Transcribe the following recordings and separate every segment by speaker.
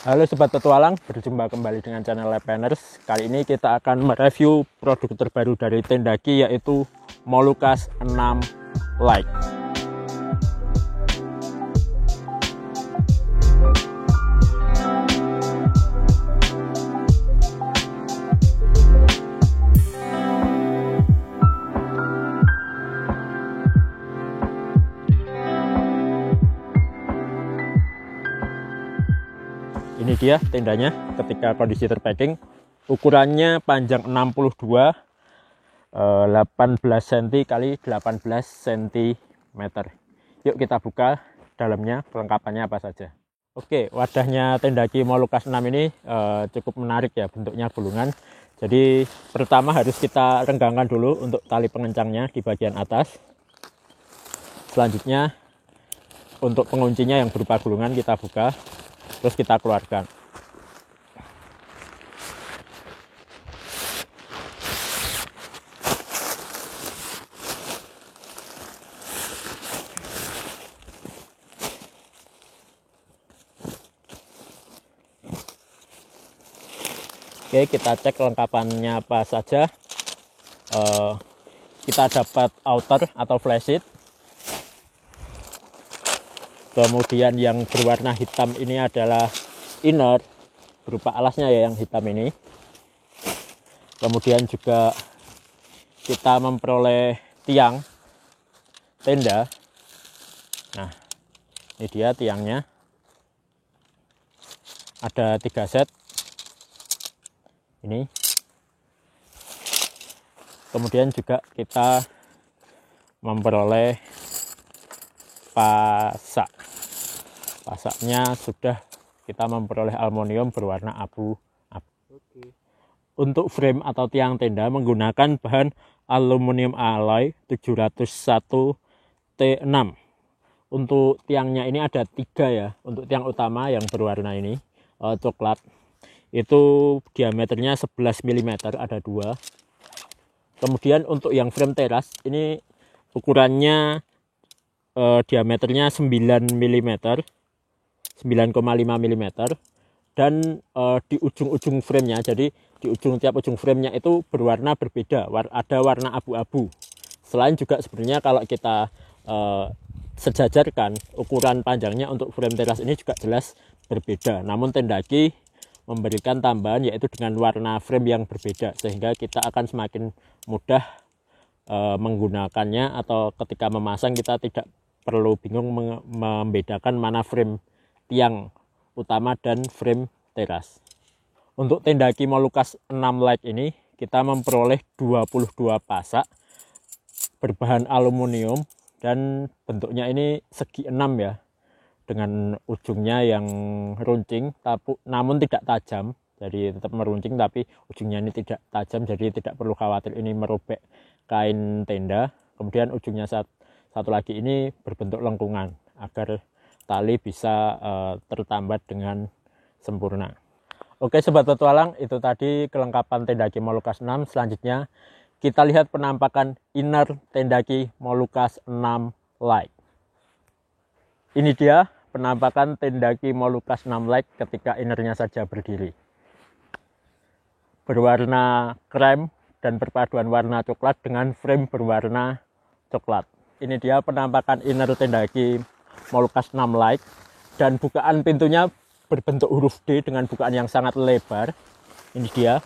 Speaker 1: Halo Sobat Petualang, berjumpa kembali dengan channel Lapanners. Kali ini kita akan mereview produk terbaru dari Tendaki, yaitu Molucas 6 Lite. Ini dia tendanya ketika kondisi terpacking. Ukurannya panjang 62, 18 cm kali 18 cm. Yuk kita buka dalamnya, kelengkapannya apa saja. Oke, wadahnya Tendaki Molucas 6 ini cukup menarik ya, bentuknya gulungan. Jadi pertama harus kita renggangkan dulu untuk tali pengencangnya di bagian atas. Selanjutnya untuk penguncinya yang berupa gulungan kita buka, terus kita keluarkan. Oke, kita cek kelengkapannya apa saja. Kita dapat outer atau flysheet. Kemudian yang berwarna hitam ini adalah inner, berupa alasnya ya yang hitam ini. Kemudian juga kita memperoleh tiang tenda. Nah, ini dia tiangnya. Ada 3 set. Ini. Kemudian juga kita memperoleh pasak. Pasaknya sudah kita memperoleh aluminium berwarna abu. Untuk frame atau tiang tenda menggunakan bahan aluminium alloy 701 T6. Untuk tiangnya ini ada 3 ya. Untuk tiang utama yang berwarna ini coklat, itu diameternya 11 mm, ada 2. Kemudian untuk yang frame teras ini ukurannya diameternya 9 mm, 9,5 mm, dan di ujung-ujung framenya, jadi di tiap ujung framenya itu berwarna berbeda, ada warna abu-abu. Selain juga sebenarnya kalau kita sejajarkan ukuran panjangnya untuk frame teras ini juga jelas berbeda, namun Tendaki memberikan tambahan yaitu dengan warna frame yang berbeda, sehingga kita akan semakin mudah menggunakannya, atau ketika memasang kita tidak perlu bingung membedakan mana frame tiang utama dan frame teras. Untuk Tendaki Molucas 6 Lite ini kita memperoleh 22 pasak berbahan aluminium, dan bentuknya ini segi 6 ya, dengan ujungnya yang runcing namun tidak tajam, jadi tetap meruncing tapi ujungnya ini tidak tajam, jadi tidak perlu khawatir ini merobek kain tenda. Kemudian ujungnya satu lagi ini berbentuk lengkungan agar tali bisa tertambat dengan sempurna. Oke Sobat Petualang, itu tadi kelengkapan Tendaki Molucas 6. Selanjutnya kita lihat penampakan inner Tendaki Molucas 6 Lite. Ini dia penampakan Tendaki Molucas 6 Lite ketika innernya saja berdiri. Berwarna krem dan perpaduan warna coklat dengan frame berwarna coklat. Ini dia penampakan inner Tendaki Molucas 6 Lite, dan bukaan pintunya berbentuk huruf D dengan bukaan yang sangat lebar. Ini dia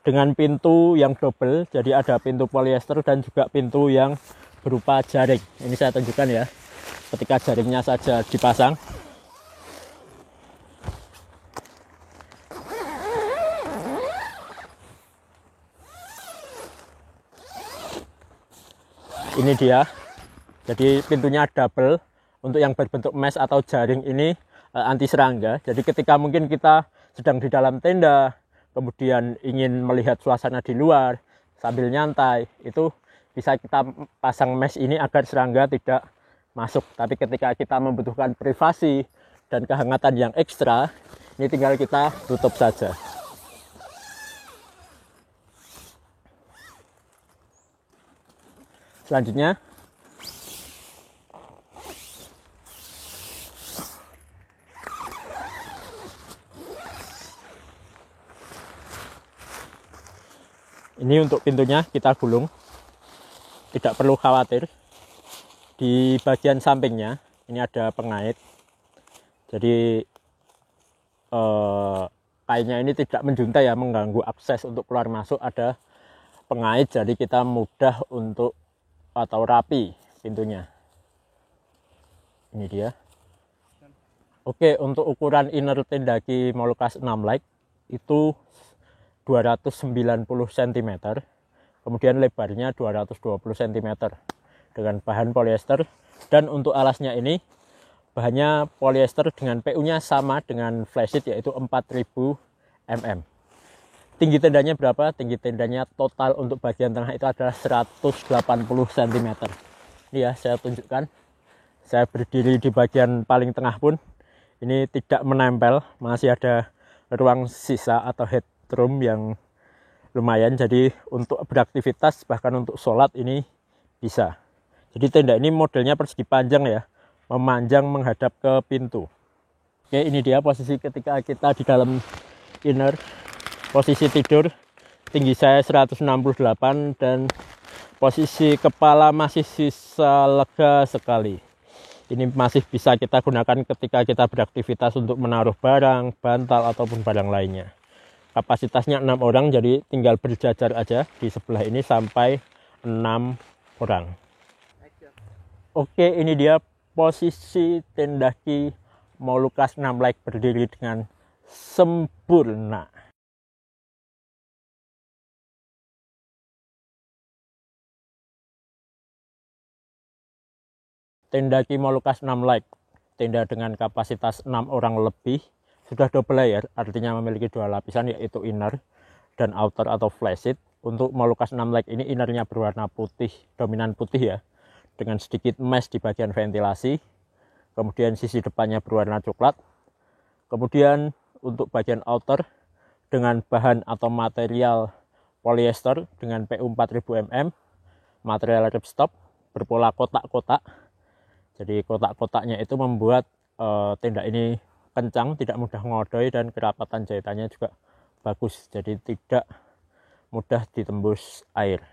Speaker 1: dengan pintu yang double, jadi ada pintu polyester dan juga pintu yang berupa jaring. Ini saya tunjukkan ya, ketika jaringnya saja dipasang. Ini dia, jadi pintunya double. Untuk yang berbentuk mesh atau jaring ini anti serangga, jadi ketika mungkin kita sedang di dalam tenda kemudian ingin melihat suasana di luar sambil nyantai, itu bisa kita pasang mesh ini agar serangga tidak masuk. Tapi ketika kita membutuhkan privasi dan kehangatan yang ekstra, ini tinggal kita tutup saja. Selanjutnya Ini untuk pintunya kita gulung, tidak perlu khawatir. Di bagian sampingnya ini ada pengait, jadi kainnya ini tidak menjuntai ya, mengganggu akses untuk keluar masuk. Ada pengait, jadi kita mudah untuk atau rapi pintunya. Ini dia. Oke, untuk ukuran inner Tendaki Molucas 6 Like itu 290 cm, kemudian lebarnya 220 cm dengan bahan polyester. Dan untuk alasnya ini bahannya polyester dengan PU-nya sama dengan flysheet, yaitu 4000 mm. Tinggi tendanya berapa? Tinggi tendanya total untuk bagian tengah itu adalah 180 cm. Ini ya, saya tunjukkan. Saya berdiri di bagian paling tengah pun ini tidak menempel, masih ada ruang sisa atau headroom yang lumayan. Jadi untuk beraktivitas, bahkan untuk sholat ini bisa. Jadi tenda ini modelnya persegi panjang ya, memanjang menghadap ke pintu. Oke, ini dia posisi ketika kita di dalam inner. Posisi tidur, tinggi saya 168 dan posisi kepala masih sisa lega sekali. Ini masih bisa kita gunakan ketika kita beraktivitas untuk menaruh barang, bantal ataupun barang lainnya. Kapasitasnya 6 orang, jadi tinggal berjajar aja di sebelah ini sampai 6 orang. Oke, ini dia posisi Tendaki Molucas 6 Like berdiri dengan sempurna. Tendaki Molucas 6 Like, tenda dengan kapasitas 6 orang lebih, sudah double layer, artinya memiliki 2 lapisan, yaitu inner dan outer atau flysheet. Untuk Molucas 6 Like ini innernya berwarna putih, dominan putih ya, dengan sedikit mesh di bagian ventilasi. Kemudian sisi depannya berwarna coklat. Kemudian untuk bagian outer dengan bahan atau material polyester dengan PU 4000 mm, material ripstop berpola kotak-kotak. Jadi kotak-kotaknya itu membuat tenda ini kencang, tidak mudah ngodoi, dan kerapatan jahitannya juga bagus, jadi tidak mudah ditembus air.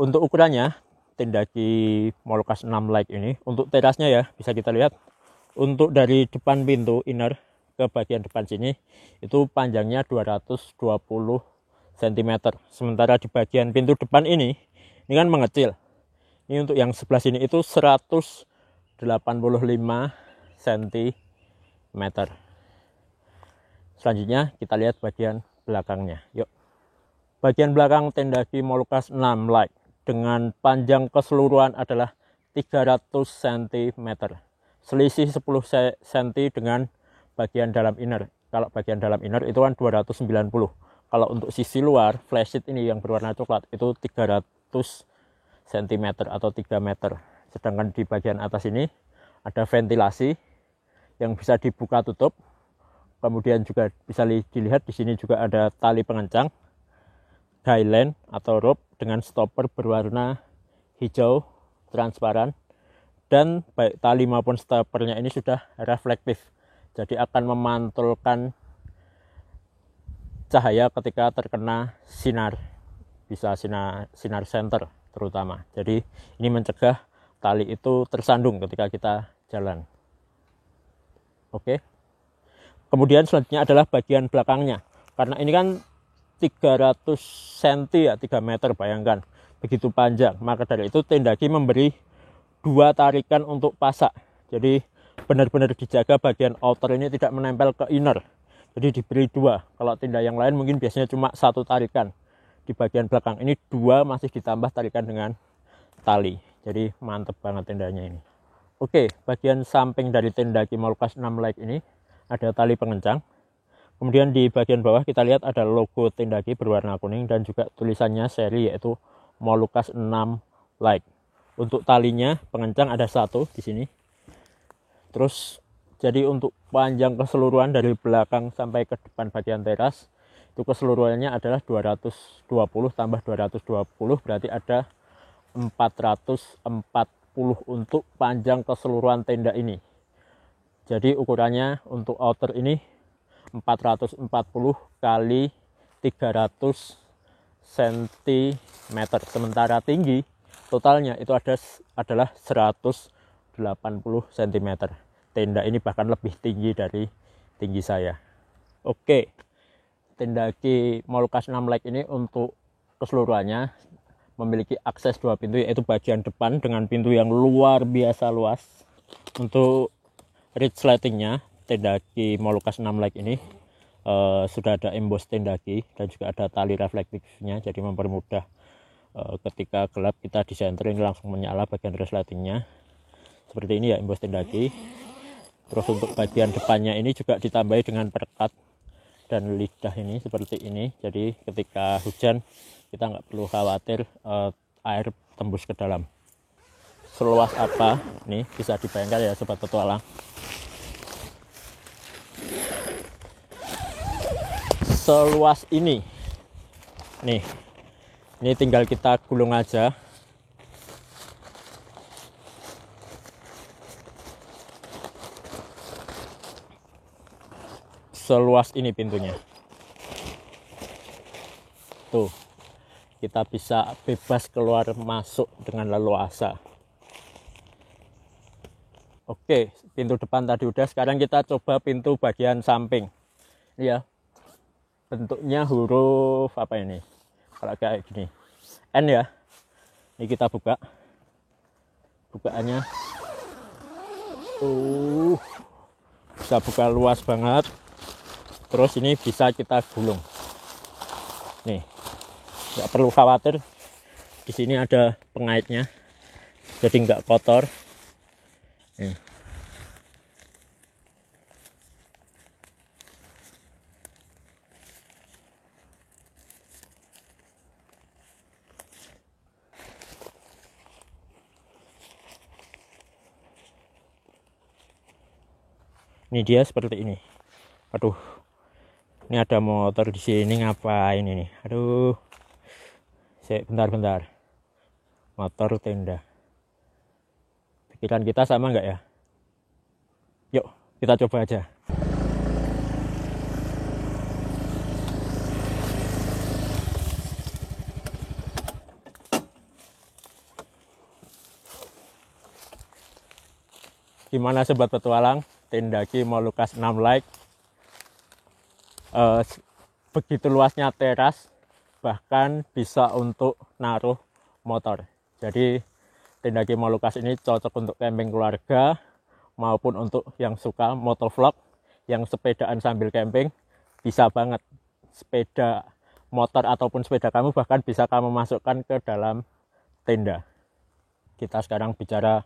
Speaker 1: Untuk ukurannya, Tendaki Molucas 6 Like ini, untuk terasnya ya, bisa kita lihat, untuk dari depan pintu inner ke bagian depan sini, itu panjangnya 220 cm. Sementara di bagian pintu depan ini kan mengecil. Ini untuk yang sebelah sini itu 185 cm. Selanjutnya kita lihat bagian belakangnya. Yuk. Bagian belakang Tendaki Molucas 6 Like dengan panjang keseluruhan adalah 300 cm. Selisih 10 cm dengan bagian dalam inner. Kalau bagian dalam inner itu kan 290. Kalau untuk sisi luar flysheet ini yang berwarna coklat itu 300 cm atau 3 meter. Sedangkan di bagian atas ini ada ventilasi yang bisa dibuka tutup. Kemudian juga bisa dilihat di sini juga ada tali pengencang, guideline atau rope dengan stopper berwarna hijau transparan, dan baik tali maupun stoppernya ini sudah reflektif. Jadi akan memantulkan cahaya ketika terkena sinar, bisa sinar center terutama. Jadi ini mencegah tali itu tersandung ketika kita jalan. Oke. Kemudian selanjutnya adalah bagian belakangnya. Karena ini kan 300 cm ya, 3 meter, bayangkan. Begitu panjang. Maka dari itu Tendaki memberi 2 tarikan untuk pasak. Jadi benar-benar dijaga bagian outer ini tidak menempel ke inner. Jadi diberi 2. Kalau tenda yang lain mungkin biasanya cuma 1 tarikan. Di bagian belakang ini 2 masih ditambah tarikan dengan tali. Jadi mantep banget tendanya ini. Oke, bagian samping dari Tendaki Molucas 6 Like ini ada tali pengencang. Kemudian di bagian bawah kita lihat ada logo Tendaki berwarna kuning dan juga tulisannya seri, yaitu Molucas 6 Like. Untuk talinya pengencang ada 1 di sini. Terus jadi untuk panjang keseluruhan dari belakang sampai ke depan bagian teras itu keseluruhannya adalah 220 tambah 220, berarti ada 440 untuk panjang keseluruhan tenda ini. Jadi ukurannya untuk outer ini 440 kali 300 cm, sementara tinggi totalnya itu adalah 180 cm. Tenda ini bahkan lebih tinggi dari tinggi saya. Oke, Tenda-Ki Molucas 6 Like ini untuk keseluruhannya memiliki akses 2 pintu, yaitu bagian depan dengan pintu yang luar biasa luas. Untuk ridge lightingnya Tenda-Ki Molucas 6 Like ini sudah ada emboss Tenda-Ki dan juga ada tali reflektifnya, jadi mempermudah ketika gelap kita disentering langsung menyala bagian ridge lightingnya. Seperti ini ya emboss Tenda-Ki. Terus untuk bagian depannya ini juga ditambahi dengan perekat dan lidah ini seperti ini, jadi ketika hujan kita nggak perlu khawatir air tembus ke dalam. Seluas apa nih bisa dibayangkan ya sobat petualang. Seluas ini nih, ini tinggal kita gulung aja. Seluas ini pintunya tuh, kita bisa bebas keluar masuk dengan leluasa. Oke, pintu depan tadi udah, sekarang kita coba pintu bagian samping. Iya, bentuknya huruf apa ini, kalau kayak gini N ya. Ini kita buka, bukaannya bisa buka luas banget. Terus ini bisa kita gulung. Nih, nggak perlu khawatir. Di sini ada pengaitnya, jadi nggak kotor. Nih. Ini dia seperti ini. Aduh. Ini ada motor di sini, ngapain ini? Aduh. Bentar. Motor tenda. Pikiran kita sama nggak ya? Yuk, kita coba aja. Gimana sobat petualang? Tenda-Ki Molucas 6 Like. Begitu luasnya teras, bahkan bisa untuk naruh motor. Jadi Tenda-Ki Molucas ini cocok untuk camping keluarga maupun untuk yang suka motovlog, yang sepedaan sambil camping. Bisa banget, sepeda motor ataupun sepeda kamu bahkan bisa kamu masukkan ke dalam tenda. Kita sekarang bicara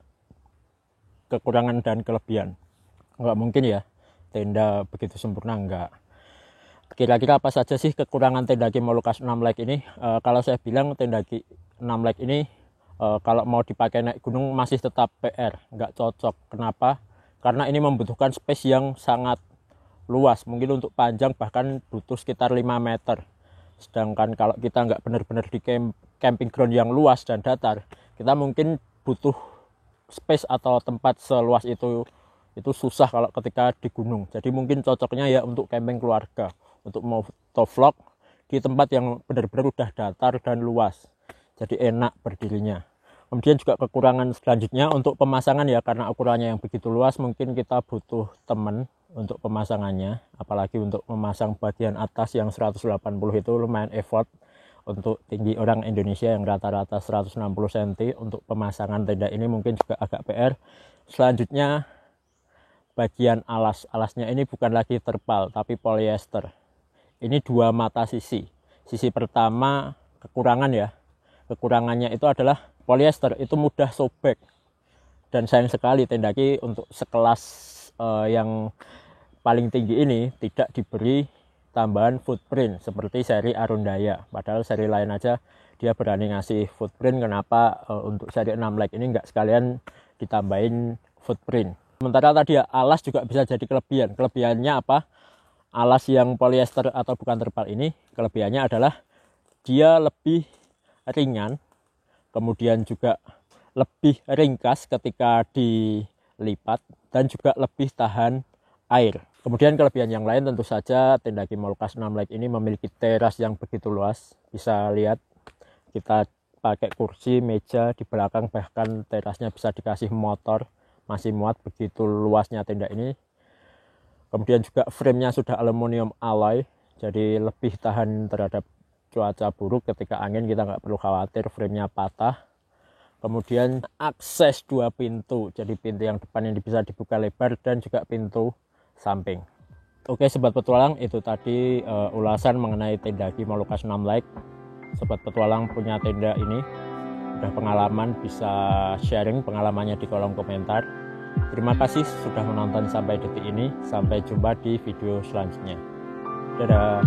Speaker 1: kekurangan dan kelebihan. Nggak mungkin ya tenda begitu sempurna, enggak. Kira-kira apa saja sih kekurangan Tenda-Ki Molucas 6 Like ini? Kalau saya bilang Tenda-Ki 6 Like ini kalau mau dipakai naik gunung masih tetap PR, nggak cocok. Kenapa? Karena ini membutuhkan space yang sangat luas, mungkin untuk panjang bahkan butuh sekitar 5 meter. Sedangkan kalau kita nggak benar-benar di camping ground yang luas dan datar, kita mungkin butuh space atau tempat seluas itu susah kalau ketika di gunung. Jadi mungkin cocoknya ya untuk camping keluarga, untuk motovlog di tempat yang benar-benar udah datar dan luas, jadi enak berdirinya. Kemudian juga kekurangan selanjutnya untuk pemasangan ya, karena ukurannya yang begitu luas mungkin kita butuh teman untuk pemasangannya, apalagi untuk memasang bagian atas yang 180 itu lumayan effort untuk tinggi orang Indonesia yang rata-rata 160 cm. Untuk pemasangan tenda ini mungkin juga agak PR. Selanjutnya bagian alasnya ini bukan lagi terpal tapi polyester. Ini 2 mata sisi. Sisi pertama kekurangannya itu adalah polyester itu mudah sobek, dan sayang sekali Tenda-Ki untuk sekelas yang paling tinggi ini tidak diberi tambahan footprint seperti seri Arundaya. Padahal seri lain aja dia berani ngasih footprint. Kenapa untuk seri 6 Like ini nggak sekalian ditambahin footprint? Sementara tadi ya, alas juga bisa jadi kelebihan. Kelebihannya apa? Alas yang polyester atau bukan terpal ini kelebihannya adalah dia lebih ringan, kemudian juga lebih ringkas ketika dilipat, dan juga lebih tahan air. Kemudian kelebihan yang lain tentu saja tenda Kimolucas 6 Like ini memiliki teras yang begitu luas. Bisa lihat kita pakai kursi, meja di belakang, bahkan terasnya bisa dikasih motor, masih muat, begitu luasnya tenda ini. Kemudian juga framenya sudah aluminium alloy, jadi lebih tahan terhadap cuaca buruk. Ketika angin kita nggak perlu khawatir framenya patah. Kemudian akses 2 pintu, jadi pintu yang depan ini bisa dibuka lebar dan juga pintu samping. Oke sobat petualang, itu tadi ulasan mengenai tenda Kimolucas 6 Like. Sobat petualang punya tenda ini, udah pengalaman, bisa sharing pengalamannya di kolom komentar. Terima kasih sudah menonton sampai detik ini. Sampai jumpa di video selanjutnya. Dadah.